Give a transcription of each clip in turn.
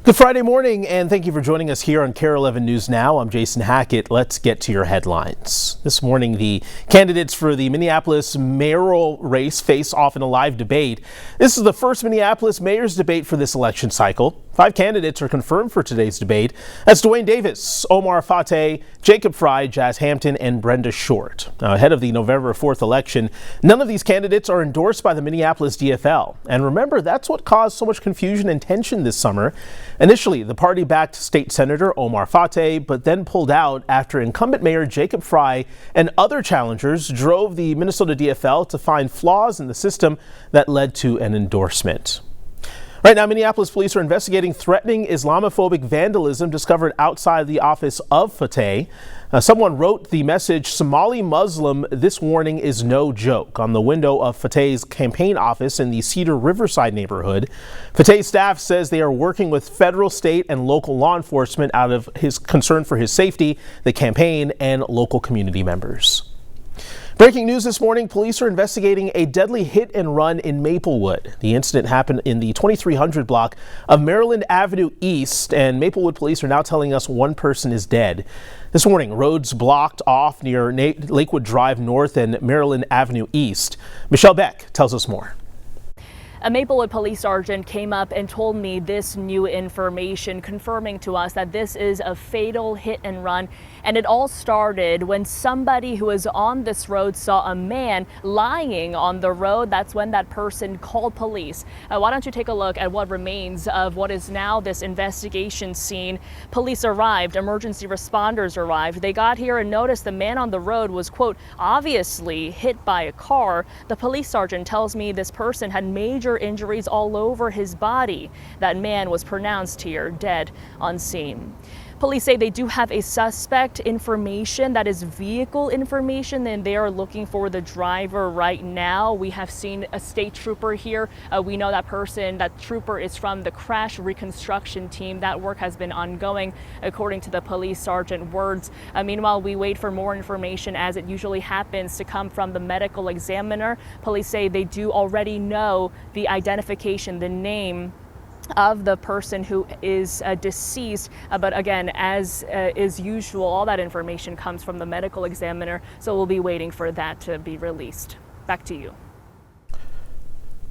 Good Friday morning, and thank you for joining us here on KARE 11 News Now. I'm Jason Hackett. Let's get to your headlines. This morning, the candidates for the Minneapolis mayoral race face off in a live debate. This is the first Minneapolis mayor's debate for this election cycle. 5 candidates are confirmed for today's debate. That's Duane Davis, Omar Fateh, Jacob Frey, Jazz Hampton, and Brenda Short. Now, ahead of the November 4th election, none of these candidates are endorsed by the Minneapolis DFL. And remember, that's what caused so much confusion and tension this summer. Initially, the party backed State Senator Omar Fateh, but then pulled out after incumbent Mayor Jacob Frey and other challengers drove the Minnesota DFL to find flaws in the system that led to an endorsement. Right now, Minneapolis police are investigating threatening Islamophobic vandalism discovered outside the office of Fateh. Someone wrote the message, "Somali Muslim, this warning is no joke," on the window of Fateh's campaign office in the Cedar Riverside neighborhood. Fateh's staff says they are working with federal, state, and local law enforcement out of his concern for his safety, the campaign, and local community members. Breaking news this morning, police are investigating a deadly hit and run in Maplewood. The incident happened in the 2300 block of Maryland Avenue East, and Maplewood police are now telling us one person is dead. This morning, roads blocked off near Lakewood Drive North and Maryland Avenue East. Michelle Beck tells us more. A Maplewood police sergeant came up and told me this new information, confirming to us that this is a fatal hit and run. And it all started when somebody who was on this road saw a man lying on the road. That's when that person called police. Why don't you take a look at what remains of what is now this investigation scene. Police arrived, emergency responders arrived. They got here and noticed the man on the road was, quote, obviously hit by a car. The police sergeant tells me this person had major injuries all over his body. That man was pronounced here dead on scene. Police say they do have a suspect information, that is vehicle information, and they are looking for the driver right now. We have seen a state trooper here. We know that trooper is from the crash reconstruction team. That work has been ongoing, according to the police sergeant words. Meanwhile, we wait for more information, as it usually happens, to come from the medical examiner. Police say they do already know the identification, the name of the person who is deceased, but again, as is usual, all that information comes from the medical examiner, so we'll be waiting for that to be released. Back to you.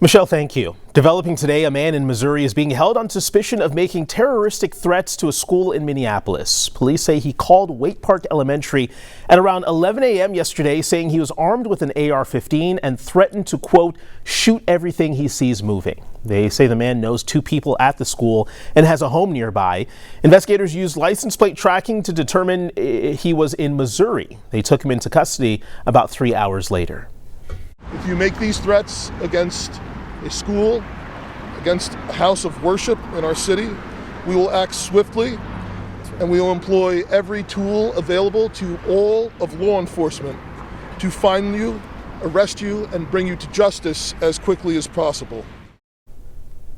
Michelle, thank you. Developing today, a man in Missouri is being held on suspicion of making terroristic threats to a school in Minneapolis. Police say he called Waite Park Elementary at around 11 a.m. yesterday, saying he was armed with an AR-15 and threatened to, quote, shoot everything he sees moving. They say the man knows 2 people at the school and has a home nearby. Investigators used license plate tracking to determine he was in Missouri. They took him into custody about 3 hours later. If you make these threats against a school, against a house of worship in our city, we will act swiftly, and we will employ every tool available to all of law enforcement to find you, arrest you, and bring you to justice as quickly as possible.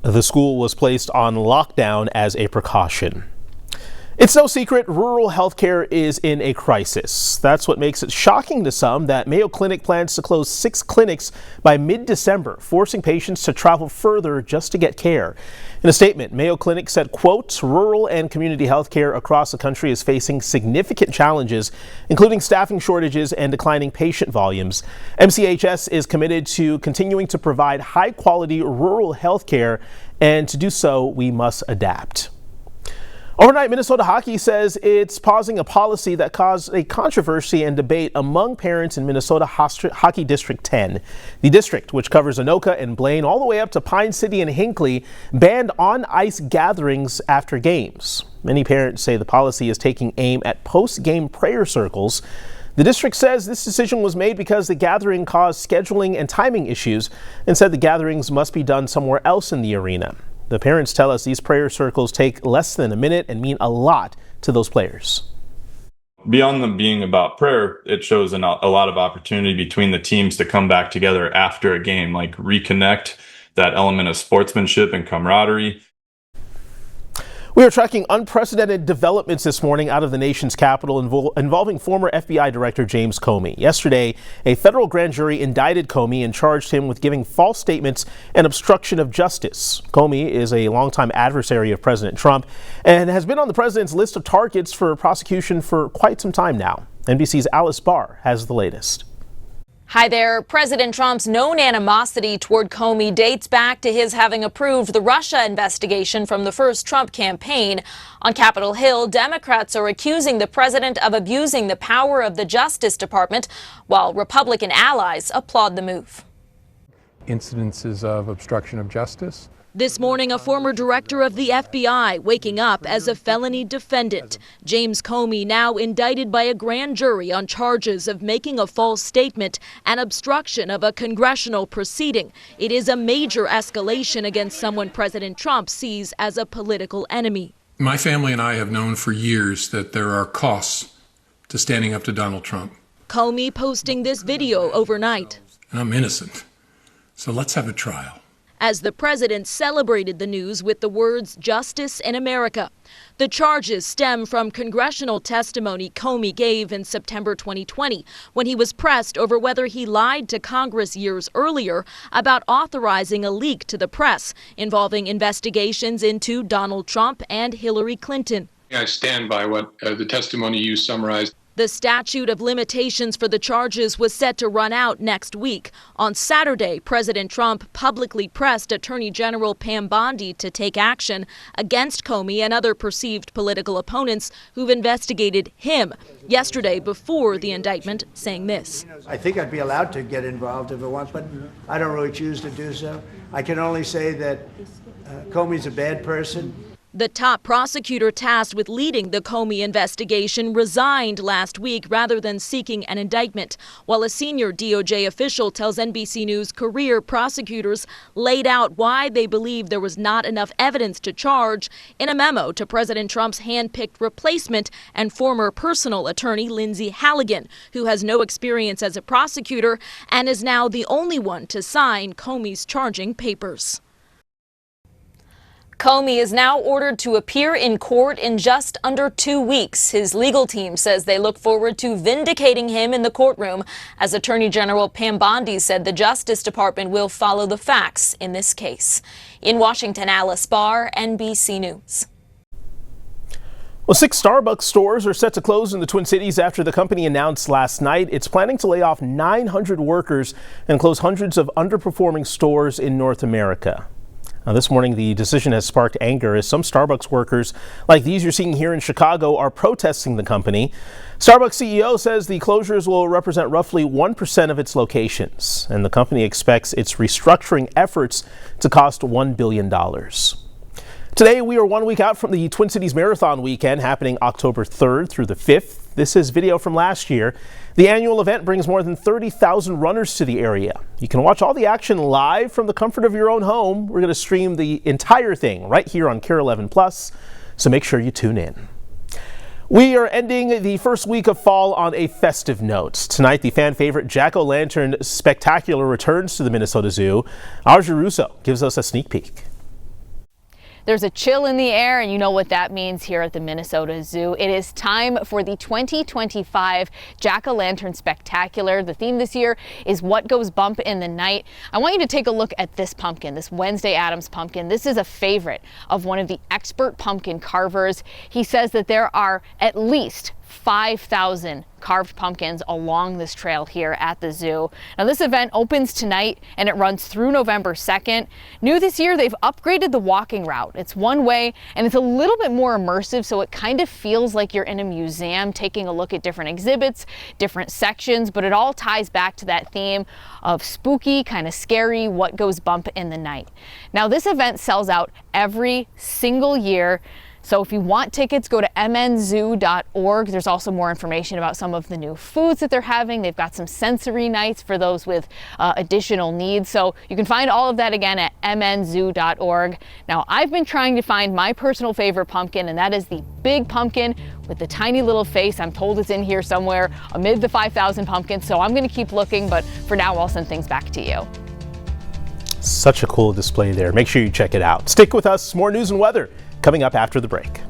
The school was placed on lockdown as a precaution. It's no secret rural healthcare is in a crisis. That's what makes it shocking to some that Mayo Clinic plans to close 6 clinics by mid-December, forcing patients to travel further just to get care. In a statement, Mayo Clinic said, quote, rural and community healthcare across the country is facing significant challenges, including staffing shortages and declining patient volumes. MCHS is committed to continuing to provide high-quality rural healthcare, and to do so, we must adapt. Overnight, Minnesota Hockey says it's pausing a policy that caused a controversy and debate among parents in Minnesota Hockey District 10. The district, which covers Anoka and Blaine all the way up to Pine City and Hinckley, banned on-ice gatherings after games. Many parents say the policy is taking aim at post-game prayer circles. The district says this decision was made because the gathering caused scheduling and timing issues, and said the gatherings must be done somewhere else in the arena. The parents tell us these prayer circles take less than a minute and mean a lot to those players. Beyond them being about prayer, it shows a lot of opportunity between the teams to come back together after a game, like reconnect, that element of sportsmanship and camaraderie. We are tracking unprecedented developments this morning out of the nation's capital involving former FBI Director James Comey. Yesterday, a federal grand jury indicted Comey and charged him with giving false statements and obstruction of justice. Comey is a longtime adversary of President Trump and has been on the president's list of targets for prosecution for quite some time now. NBC's Alice Barr has the latest. Hi there. President Trump's known animosity toward Comey dates back to his having approved the Russia investigation from the first Trump campaign. On Capitol Hill, Democrats are accusing the president of abusing the power of the Justice Department, while Republican allies applaud the move. Incidences of obstruction of justice. This morning, a former director of the FBI waking up as a felony defendant. James Comey now indicted by a grand jury on charges of making a false statement and obstruction of a congressional proceeding. It is a major escalation against someone President Trump sees as a political enemy. My family and I have known for years that there are costs to standing up to Donald Trump. Comey posting this video overnight. And I'm innocent, so let's have a trial. As the president celebrated the news with the words "Justice in America." The charges stem from congressional testimony Comey gave in September 2020 when he was pressed over whether he lied to Congress years earlier about authorizing a leak to the press involving investigations into Donald Trump and Hillary Clinton. I stand by what the testimony you summarized. The statute of limitations for the charges was set to run out next week. On Saturday, President Trump publicly pressed Attorney General Pam Bondi to take action against Comey and other perceived political opponents who've investigated him. Yesterday, before the indictment, saying this. I think I'd be allowed to get involved if I want, but I don't really choose to do so. I can only say that Comey's a bad person. The top prosecutor tasked with leading the Comey investigation resigned last week rather than seeking an indictment, while a senior DOJ official tells NBC News career prosecutors laid out why they believe there was not enough evidence to charge in a memo to President Trump's hand-picked replacement and former personal attorney Lindsay Halligan, who has no experience as a prosecutor and is now the only one to sign Comey's charging papers. Comey is now ordered to appear in court in just under 2 weeks. His legal team says they look forward to vindicating him in the courtroom. As Attorney General Pam Bondi said, the Justice Department will follow the facts in this case. In Washington, Alice Barr, NBC News. Well, 6 Starbucks stores are set to close in the Twin Cities after the company announced last night it's planning to lay off 900 workers and close hundreds of underperforming stores in North America. Now, this morning, the decision has sparked anger as some Starbucks workers, like these you're seeing here in Chicago, are protesting the company. Starbucks CEO says the closures will represent roughly 1% of its locations, and the company expects its restructuring efforts to cost $1 billion. Today, we are 1 week out from the Twin Cities Marathon weekend happening October 3rd through the 5th. This is video from last year. The annual event brings more than 30,000 runners to the area. You can watch all the action live from the comfort of your own home. We're going to stream the entire thing right here on KARE 11 Plus, so make sure you tune in. We are ending the first week of fall on a festive note. Tonight, the fan favorite Jack-O-Lantern Spectacular returns to the Minnesota Zoo. Arja Russo gives us a sneak peek. There's a chill in the air, and you know what that means here at the Minnesota Zoo. It is time for the 2025 Jack-O-Lantern Spectacular. The theme this year is what goes bump in the night. I want you to take a look at this pumpkin, this Wednesday Addams pumpkin. This is a favorite of one of the expert pumpkin carvers. He says that there are at least 5,000 carved pumpkins along this trail here at the zoo. Now, this event opens tonight and it runs through November 2nd. New this year, they've upgraded the walking route. It's one way and it's a little bit more immersive, so it kind of feels like you're in a museum taking a look at different exhibits, different sections, but it all ties back to that theme of spooky, kind of scary, what goes bump in the night. Now, this event sells out every single year. So if you want tickets, go to mnzoo.org. There's also more information about some of the new foods that they're having. They've got some sensory nights for those with additional needs. So you can find all of that again at mnzoo.org. Now, I've been trying to find my personal favorite pumpkin, and that is the big pumpkin with the tiny little face. I'm told it's in here somewhere amid the 5,000 pumpkins. So I'm going to keep looking, but for now, I'll send things back to you. Such a cool display there. Make sure you check it out. Stick with us. More news and weather coming up after the break.